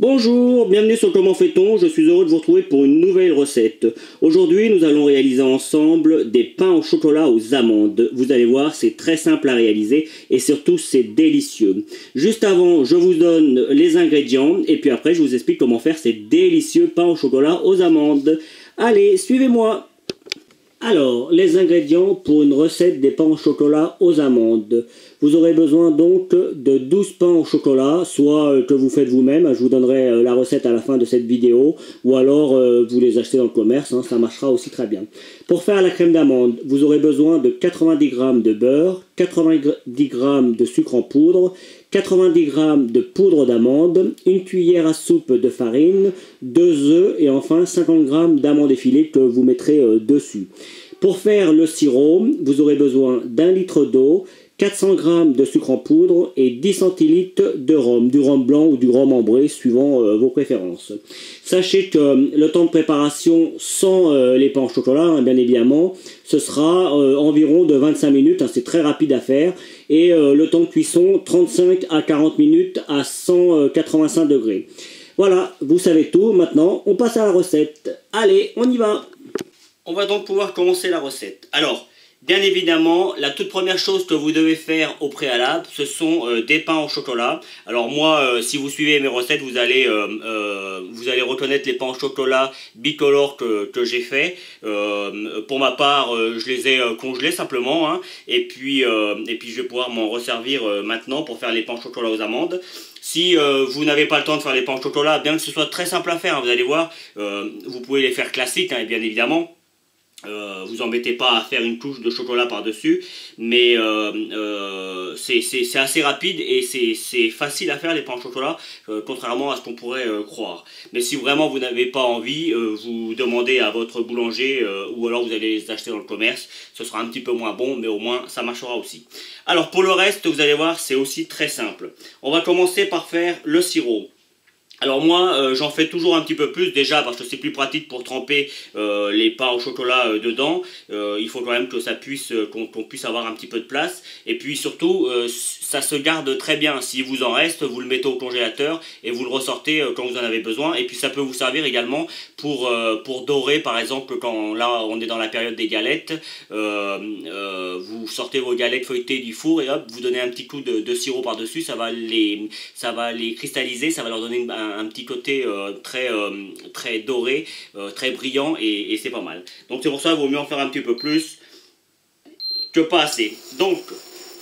Bonjour, bienvenue sur Comment fait-on, je suis heureux de vous retrouver pour une nouvelle recette. Aujourd'hui, nous allons réaliser ensemble des pains au chocolat aux amandes. Vous allez voir, c'est très simple à réaliser et surtout c'est délicieux. Juste avant, je vous donne les ingrédients et puis après, je vous explique comment faire ces délicieux pains au chocolat aux amandes. Allez, suivez-moi. Alors, les ingrédients pour une recette des pains au chocolat aux amandes. Vous aurez besoin donc de 12 pains au chocolat, soit que vous faites vous-même, je vous donnerai la recette à la fin de cette vidéo, ou alors vous les achetez dans le commerce, ça marchera aussi très bien. Pour faire la crème d'amande, vous aurez besoin de 90 g de beurre, 90 g de sucre en poudre, 90 g de poudre d'amande, une cuillère à soupe de farine, 2 œufs et enfin 50 g d'amandes effilées que vous mettrez dessus. Pour faire le sirop, vous aurez besoin d'1 litre d'eau, 400 g de sucre en poudre et 10 centilitres de rhum, du rhum blanc ou du rhum ambré suivant vos préférences. Sachez que le temps de préparation sans les pains au chocolat, bien évidemment, ce sera environ de 25 minutes, c'est très rapide à faire, et le temps de cuisson 35 à 40 minutes à 185 degrés. Voilà, vous savez tout, maintenant on passe à la recette. Allez, on y va! On va donc pouvoir commencer la recette. Alors, bien évidemment, la toute première chose que vous devez faire au préalable, ce sont des pains au chocolat. Alors moi, si vous suivez mes recettes, vous allez reconnaître les pains au chocolat bicolores que j'ai fait. Pour ma part, je les ai congelés simplement, et puis je vais pouvoir m'en resservir maintenant pour faire les pains au chocolat aux amandes. Si vous n'avez pas le temps de faire les pains au chocolat, bien que ce soit très simple à faire, vous allez voir, vous pouvez les faire classiques, bien évidemment. Vous embêtez pas à faire une couche de chocolat par-dessus, mais c'est assez rapide et c'est facile à faire les pains au chocolat, contrairement à ce qu'on pourrait croire. Mais si vraiment vous n'avez pas envie, vous demandez à votre boulanger ou alors vous allez les acheter dans le commerce, ce sera un petit peu moins bon, mais au moins ça marchera aussi. Alors pour le reste, vous allez voir, c'est aussi très simple. On va commencer par faire le sirop. Alors moi, j'en fais toujours un petit peu plus, déjà parce que c'est plus pratique pour tremper les pains au chocolat dedans. Il faut quand même que ça puisse, qu'on puisse avoir un petit peu de place. Et puis surtout, ça se garde très bien. S'il vous en reste, vous le mettez au congélateur et vous le ressortez quand vous en avez besoin. Et puis ça peut vous servir également pour dorer, par exemple, quand là on est dans la période des galettes. Vous sortez vos galettes feuilletées du four et hop, vous donnez un petit coup de sirop par-dessus. Ça va les cristalliser, ça va leur donner un petit côté très doré, très brillant et c'est pas mal. Donc c'est pour ça qu'il vaut mieux en faire un petit peu plus que pas assez. Donc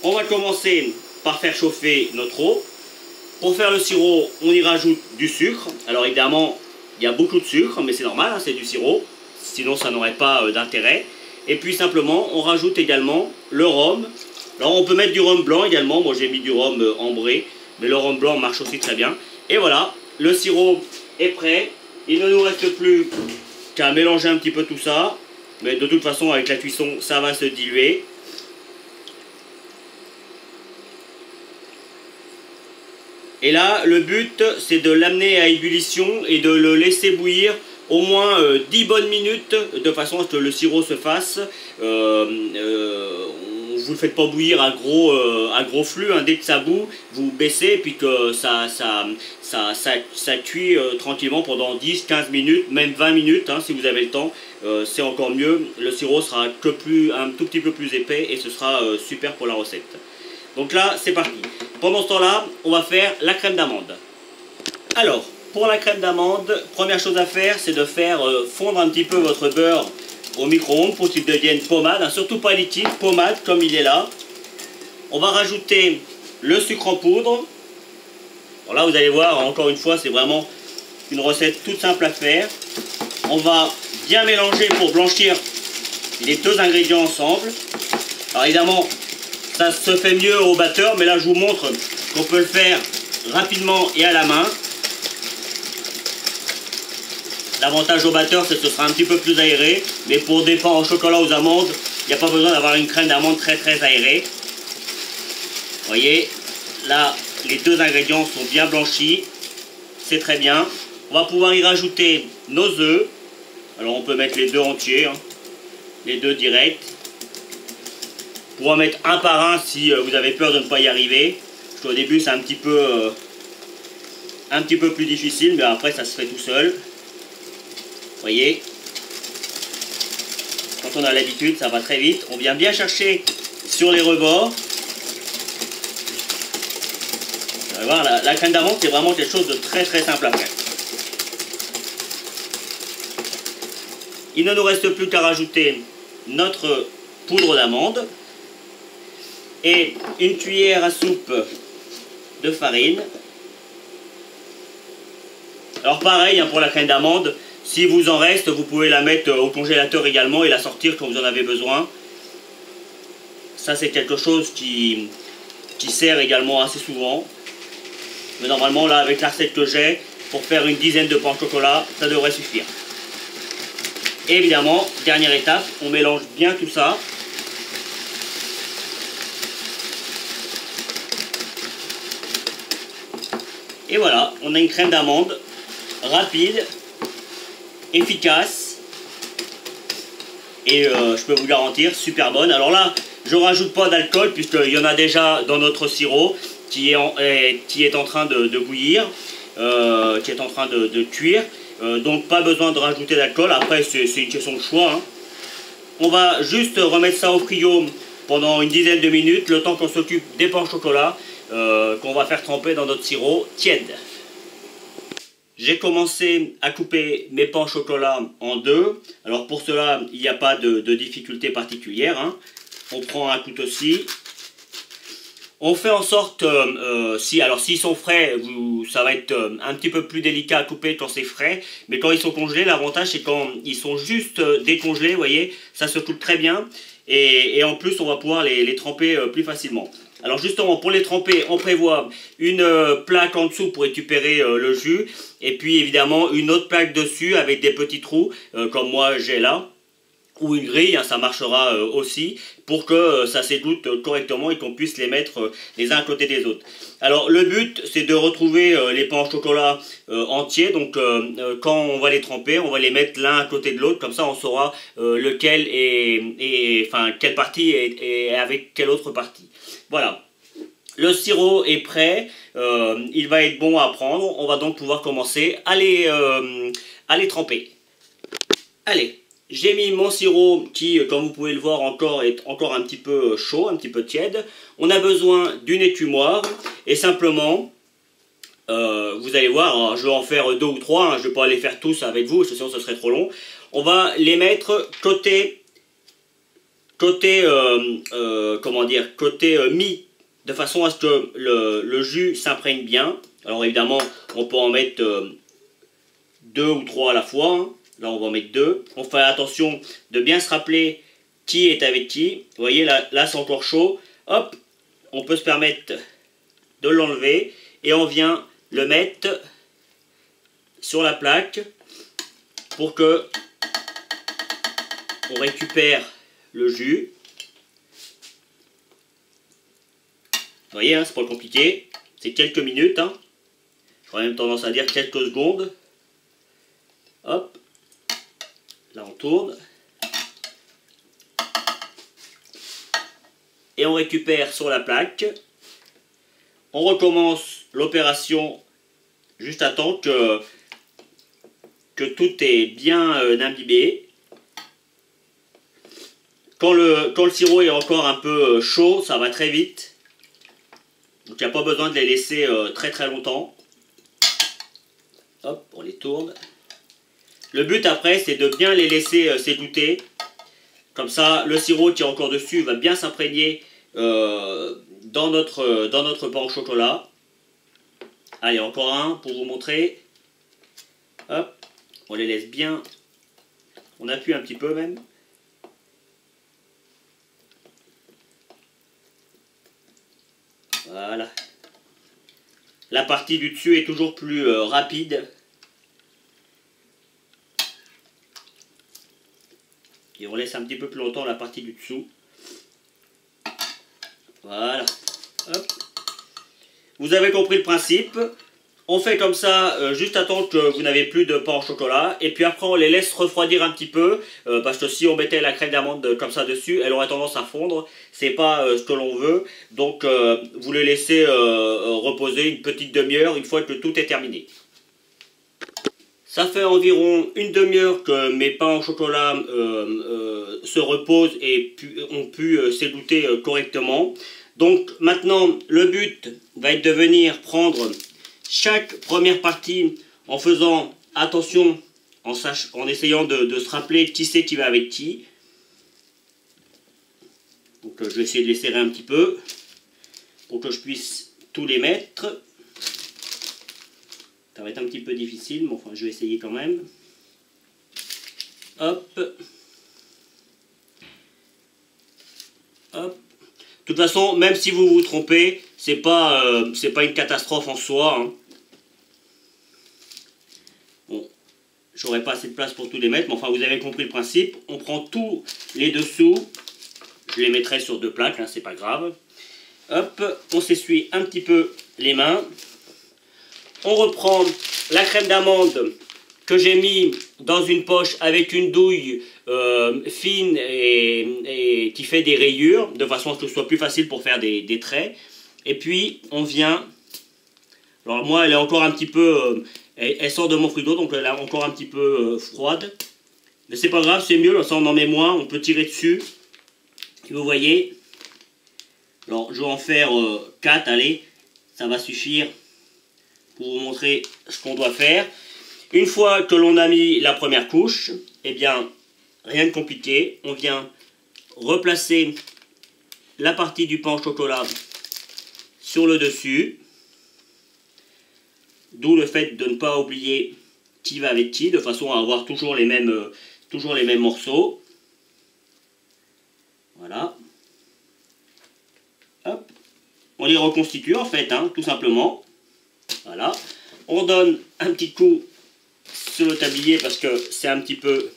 on va commencer par faire chauffer notre eau. Pour faire le sirop, on y rajoute du sucre. Alors évidemment, il y a beaucoup de sucre, mais c'est normal, c'est du sirop. Sinon ça n'aurait pas d'intérêt. Et puis simplement, on rajoute également le rhum. Alors on peut mettre du rhum blanc également. Moi j'ai mis du rhum ambré, mais le rhum blanc marche aussi très bien. Et voilà. Le sirop est prêt, il ne nous reste plus qu'à mélanger un petit peu tout ça, mais de toute façon avec la cuisson ça va se diluer. Et là le but c'est de l'amener à ébullition et de le laisser bouillir au moins 10 bonnes minutes de façon à ce que le sirop se fasse. Vous ne faites pas bouillir à gros flux, dès que ça bout, vous baissez et puis que ça cuit tranquillement pendant 10-15 minutes, même 20 minutes si vous avez le temps, c'est encore mieux. Le sirop sera un tout petit peu plus épais et ce sera super pour la recette. Donc là, c'est parti. Pendant ce temps-là, on va faire la crème d'amande. Alors, pour la crème d'amande, première chose à faire, c'est de faire fondre un petit peu votre beurre au micro-ondes pour qu'il devienne pommade, surtout pas liquide, pommade comme il est là. On va rajouter le sucre en poudre. Alors là vous allez voir, encore une fois c'est vraiment une recette toute simple à faire. On va bien mélanger pour blanchir les deux ingrédients ensemble. Alors évidemment ça se fait mieux au batteur, mais là je vous montre qu'on peut le faire rapidement et à la main. L'avantage au batteur, c'est que ce sera un petit peu plus aéré, mais pour des pains au chocolat aux amandes, il n'y a pas besoin d'avoir une crème d'amande très aérée. Vous voyez, là, les deux ingrédients sont bien blanchis, c'est très bien. On va pouvoir y rajouter nos œufs. Alors on peut mettre les deux entiers, les deux directs. Vous pouvez en mettre un par un si vous avez peur de ne pas y arriver. Parce qu'au début, c'est un petit peu un petit peu plus difficile, mais après ça se fait tout seul. Voyez, quand on a l'habitude, ça va très vite. On vient bien chercher sur les rebords. Vous allez voir, la crème d'amande, c'est vraiment quelque chose de très simple à faire. Il ne nous reste plus qu'à rajouter notre poudre d'amande et une cuillère à soupe de farine. Alors pareil, hein, pour la crème d'amande, si vous en reste, vous pouvez la mettre au congélateur également et la sortir quand vous en avez besoin. Ça c'est quelque chose qui sert également assez souvent. Mais normalement là, avec la recette que j'ai, pour faire une dizaine de pains au chocolat, ça devrait suffire. Et évidemment, dernière étape, on mélange bien tout ça. Et voilà, on a une crème d'amande rapide, efficace et je peux vous garantir super bonne. Alors là, je rajoute pas d'alcool puisqu'il y en a déjà dans notre sirop qui est en train de bouillir, qui est en train de cuire. Donc pas besoin de rajouter d'alcool. Après c'est une question de choix, hein. On va juste remettre ça au frigo pendant une dizaine de minutes, le temps qu'on s'occupe des pains au chocolat qu'on va faire tremper dans notre sirop tiède. J'ai commencé à couper mes pains au chocolat en deux. Alors pour cela, il n'y a pas de difficulté particulière, hein. On prend un couteau-ci. On fait en sorte, s'ils sont frais, ça va être un petit peu plus délicat à couper quand c'est frais. Mais quand ils sont congelés, l'avantage c'est quand ils sont juste décongelés, vous voyez, ça se coupe très bien. Et en plus, on va pouvoir les tremper plus facilement. Alors justement, pour les tremper, on prévoit une plaque en dessous pour récupérer le jus. Et puis évidemment, une autre plaque dessus avec des petits trous, comme moi j'ai là. Ou une grille, hein, ça marchera aussi, pour que ça s'égoutte correctement et qu'on puisse les mettre les uns à côté des autres. Alors le but, c'est de retrouver les pains au chocolat entiers, donc quand on va les tremper, on va les mettre l'un à côté de l'autre, comme ça on saura lequel enfin quelle partie est avec quelle autre partie. Voilà. Le sirop est prêt, il va être bon à prendre, on va donc pouvoir commencer à les tremper. Allez. J'ai mis mon sirop qui, comme vous pouvez le voir encore, est encore un petit peu chaud, un petit peu tiède. On a besoin d'une écumoire et simplement, vous allez voir, alors je vais en faire 2 ou 3, hein, je ne vais pas les faire tous avec vous, sinon ce serait trop long. On va les mettre côté mi, de façon à ce que le jus s'imprègne bien. Alors évidemment, on peut en mettre 2 ou 3 à la fois, hein. Là, on va en mettre 2. On fait attention de bien se rappeler qui est avec qui. Vous voyez, là c'est encore chaud. Hop, on peut se permettre de l'enlever. Et on vient le mettre sur la plaque pour que on récupère le jus. Vous voyez, hein, c'est pas compliqué. C'est quelques minutes. Hein. J'aurais même tendance à dire quelques secondes. Hop. Là on tourne. Et on récupère sur la plaque. On recommence l'opération juste à temps que tout est bien imbibé. Quand le sirop est encore un peu chaud, ça va très vite. Donc il n'y a pas besoin de les laisser très longtemps. Hop, on les tourne. Le but après, c'est de bien les laisser s'égoutter. Comme ça, le sirop qui est encore dessus va bien s'imprégner dans notre pain au chocolat. Allez, encore un pour vous montrer. Hop, on les laisse bien. On appuie un petit peu même. Voilà. La partie du dessus est toujours plus rapide. Et on laisse un petit peu plus longtemps la partie du dessous. Voilà. Hop. Vous avez compris le principe. On fait comme ça, juste attendre que vous n'avez plus de pain au chocolat. Et puis après, on les laisse refroidir un petit peu. Parce que si on mettait la crème d'amande comme ça dessus, elle aurait tendance à fondre. C'est pas ce que l'on veut. Donc, vous les laissez reposer une petite demi-heure une fois que tout est terminé. Ça fait environ une demi-heure que mes pains au chocolat se reposent et ont pu s'égoutter correctement. Donc maintenant, le but va être de venir prendre chaque première partie en faisant attention, en essayant de se rappeler qui c'est qui va avec qui. Donc je vais essayer de les serrer un petit peu pour que je puisse tous les mettre. Ça va être un petit peu difficile, mais enfin je vais essayer quand même. Hop. Hop. De toute façon, même si vous vous trompez, c'est pas une catastrophe en soi. Hein. Bon, j'aurais pas assez de place pour tous les mettre, mais enfin vous avez compris le principe. On prend tous les dessous, je les mettrai sur deux plaques, hein, c'est pas grave. Hop, on s'essuie un petit peu les mains. On reprend la crème d'amande que j'ai mis dans une poche avec une douille fine et qui fait des rayures, de façon à ce que ce soit plus facile pour faire des traits. Et puis on vient, alors moi elle est encore un petit peu, elle sort de mon frigo, donc elle est encore un petit peu froide. Mais c'est pas grave, c'est mieux, ça on en met moins, on peut tirer dessus. Et vous voyez, alors je vais en faire 4, allez, ça va suffire pour vous montrer ce qu'on doit faire. Une fois que l'on a mis la première couche, eh bien, rien de compliqué, on vient replacer la partie du pain au chocolat sur le dessus, d'où le fait de ne pas oublier qui va avec qui, de façon à avoir toujours les mêmes morceaux. Voilà. Hop. On les reconstitue en fait, hein, tout simplement. Voilà. On donne un petit coup sur le tablier parce que c'est un petit peu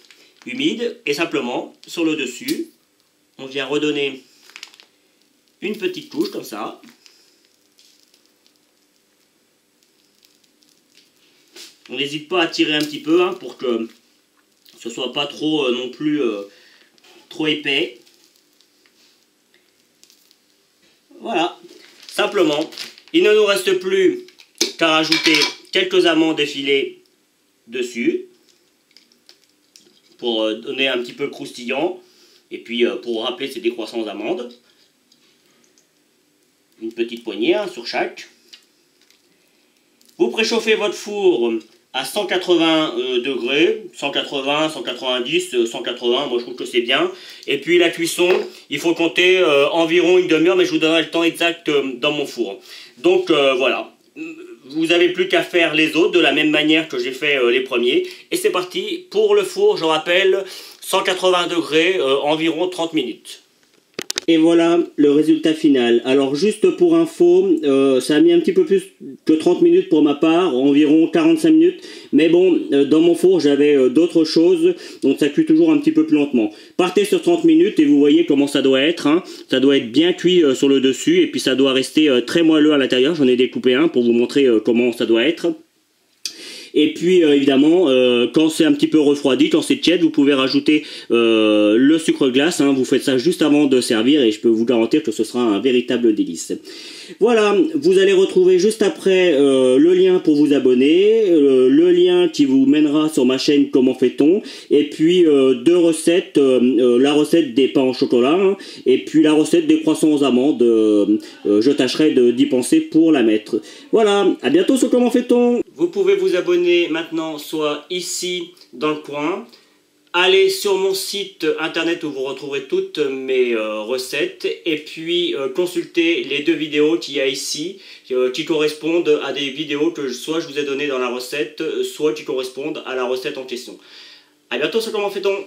humide. Et simplement, sur le dessus, on vient redonner une petite couche comme ça. On n'hésite pas à tirer un petit peu hein, pour que ce soit pas trop non plus trop épais. Voilà. Simplement, il ne nous reste plus qu'à rajouter quelques amandes effilées dessus pour donner un petit peu croustillant et puis pour rappeler c'est des croissants d'amandes. Une petite poignée hein, sur chaque. Vous préchauffez votre four à 180 degrés, 180, 190, 180, moi je trouve que c'est bien. Et puis la cuisson, il faut compter environ une demi-heure, mais je vous donnerai le temps exact dans mon four. Donc voilà. Vous n'avez plus qu'à faire les autres de la même manière que j'ai fait les premiers. Et c'est parti pour le four, je rappelle, 180 degrés, environ 30 minutes. Et voilà le résultat final. Alors juste pour info, ça a mis un petit peu plus que 30 minutes pour ma part, environ 45 minutes. Mais bon, dans mon four j'avais d'autres choses, donc ça cuit toujours un petit peu plus lentement. Partez sur 30 minutes et vous voyez comment ça doit être. Hein. Ça doit être bien cuit sur le dessus et puis ça doit rester très moelleux à l'intérieur. J'en ai découpé un pour vous montrer comment ça doit être. Et puis évidemment, quand c'est un petit peu refroidi, quand c'est tiède, vous pouvez rajouter le sucre glace. Hein, vous faites ça juste avant de servir et je peux vous garantir que ce sera un véritable délice. Voilà, vous allez retrouver juste après le lien pour vous abonner, le lien qui vous mènera sur ma chaîne Comment fait-on, et puis deux recettes, la recette des pains au chocolat hein, et puis la recette des croissants aux amandes. Je tâcherai d'y penser pour la mettre. Voilà, à bientôt sur Comment fait-on. Vous pouvez vous abonner maintenant soit ici dans le coin. Allez sur mon site internet où vous retrouverez toutes mes recettes et puis consultez les deux vidéos qu'il y a ici qui correspondent à des vidéos que soit je vous ai données dans la recette, soit qui correspondent à la recette en question. A bientôt sur Comment fait-on.